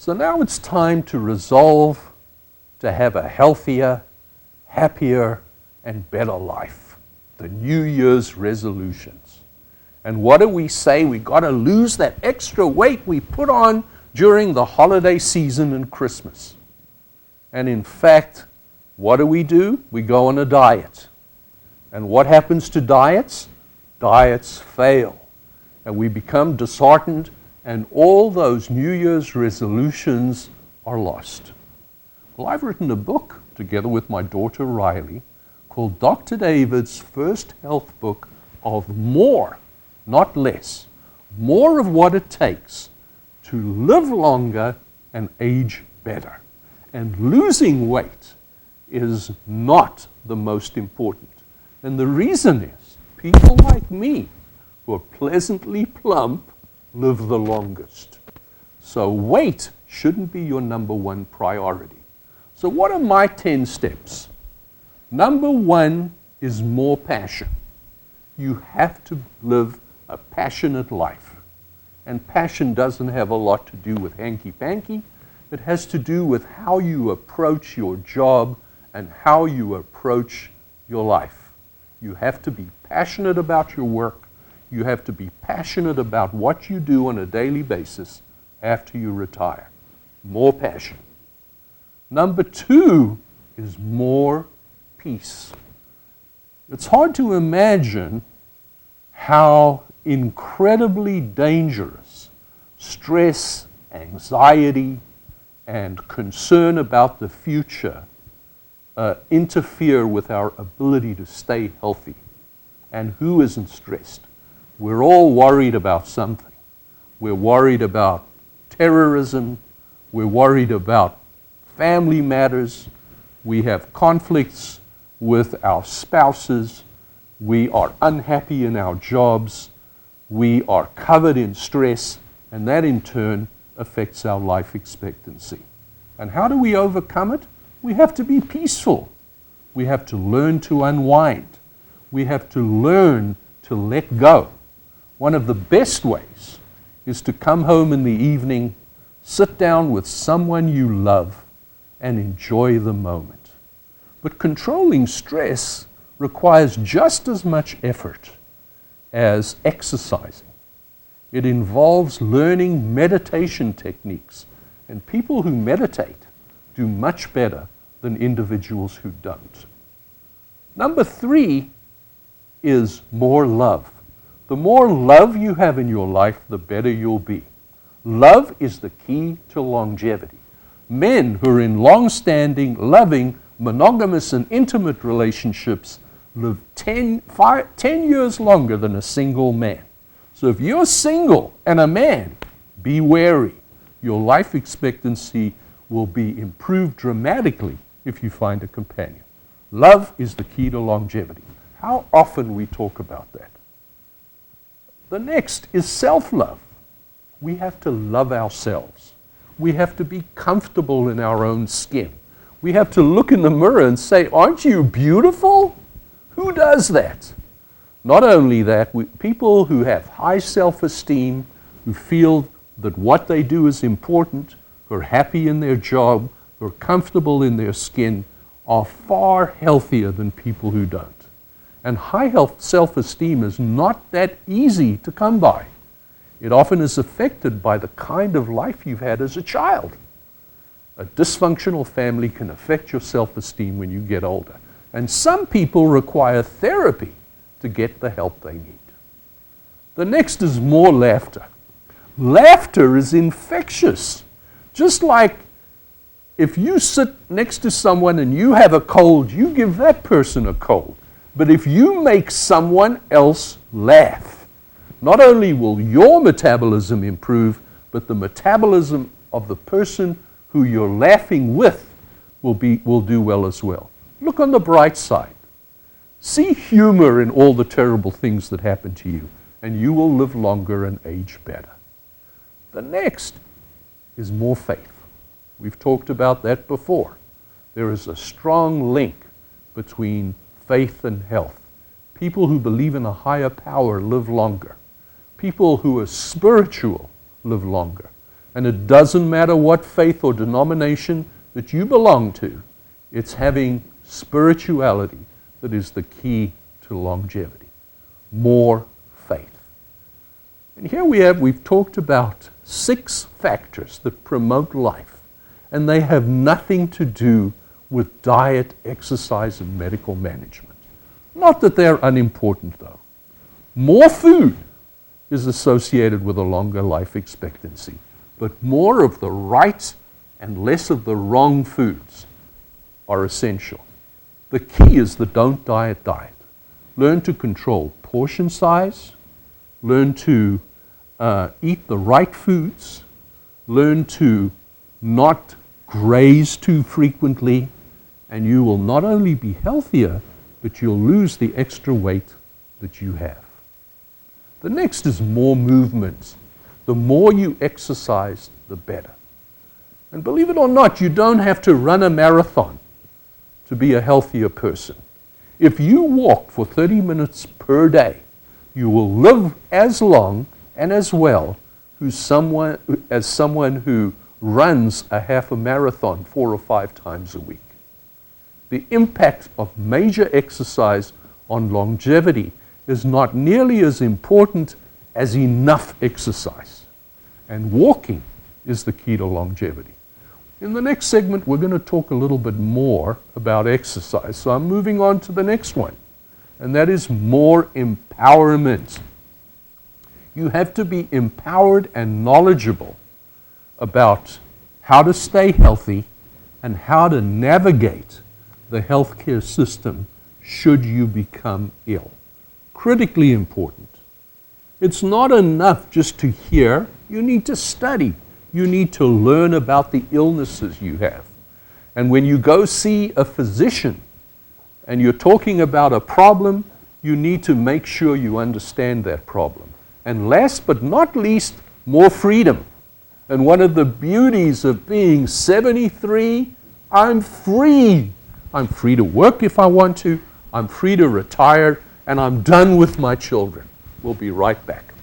So now it's time to resolve to have a healthier, happier, and better life. The New Year's resolutions. And what do we say? We got to lose that extra weight we put on during the holiday season and Christmas. And in fact, what do? We go on a diet. And what happens to diets? Diets fail. And we become disheartened, and all those New Year's resolutions are lost. Well, I've written a book together with my daughter Riley called Dr. David's First Health Book of More, not less, more of what it takes to live longer and age better. And losing weight is not the most important. And the reason is, people like me who are pleasantly plump live the longest. So weight shouldn't be your number one priority. So what are my 10 steps? Number one is more passion. You have to live a passionate life. And passion doesn't have a lot to do with hanky-panky. It has to do with how you approach your job and how you approach your life. You have to be passionate about your work. You have to be passionate about what you do on a daily basis after you retire. More passion. Number two is more peace. It's hard to imagine how incredibly dangerous stress, anxiety, and concern about the future interfere with our ability to stay healthy. And who isn't stressed? We're all worried about something. We're worried about terrorism. We're worried about family matters. We have conflicts with our spouses. We are unhappy in our jobs. We are covered in stress, and that in turn affects our life expectancy. And how do we overcome it? We have to be peaceful. We have to learn to unwind. We have to learn to let go. One of the best ways is to come home in the evening, sit down with someone you love, and enjoy the moment. But controlling stress requires just as much effort as exercising. It involves learning meditation techniques, and people who meditate do much better than individuals who don't. Number three is more love. The more love you have in your life, the better you'll be. Love is the key to longevity. Men who are in long-standing, loving, monogamous, and intimate relationships live 10 years longer than a single man. So if you're single and a man, be wary. Your life expectancy will be improved dramatically if you find a companion. Love is the key to longevity. How often we talk about that. The next is self-love. We have to love ourselves. We have to be comfortable in our own skin. We have to look in the mirror and say, aren't you beautiful? Who does that? Not only that, people who have high self-esteem, who feel that what they do is important, who are happy in their job, who are comfortable in their skin, are far healthier than people who don't. And high self-esteem is not that easy to come by. It often is affected by the kind of life you've had as a child. A dysfunctional family can affect your self-esteem when you get older. And some people require therapy to get the help they need. The next is more laughter. Laughter is infectious. Just like if you sit next to someone and you have a cold, you give that person a cold. But if you make someone else laugh, not only will your metabolism improve, but the metabolism of the person who you're laughing with will do well as well. Look on the bright side. See humor in all the terrible things that happen to you, and you will live longer and age better. The next is more faith. We've talked about that before. There is a strong link between faith and health. People who believe in a higher power live longer. People who are spiritual live longer. And it doesn't matter what faith or denomination that you belong to, it's having spirituality that is the key to longevity. More faith. And here we've talked about 6 factors that promote life, and they have nothing to do with diet, exercise, and medical management. Not that they're unimportant, though. More food is associated with a longer life expectancy, but more of the right and less of the wrong foods are essential. The key is the don't diet diet. Learn to control portion size, learn to eat the right foods, learn to not graze too frequently, and you will not only be healthier, but you'll lose the extra weight that you have. The next is more movement. The more you exercise, the better. And believe it or not, you don't have to run a marathon to be a healthier person. If you walk for 30 minutes per day, you will live as long and as well as someone who runs a half a marathon 4 or 5 times a week. The impact of major exercise on longevity is not nearly as important as enough exercise. And walking is the key to longevity. In the next segment, we're going to talk a little bit more about exercise. So I'm moving on to the next one, and that is more empowerment. You have to be empowered and knowledgeable about how to stay healthy and how to navigate the healthcare system should you become ill. Critically important. It's not enough just to hear. You need to study. You need to learn about the illnesses you have. And when you go see a physician and you're talking about a problem, you need to make sure you understand that problem. And last but not least, more freedom. And one of the beauties of being 73, I'm free. I'm free to work if I want to. I'm free to retire. And I'm done with my children. We'll be right back.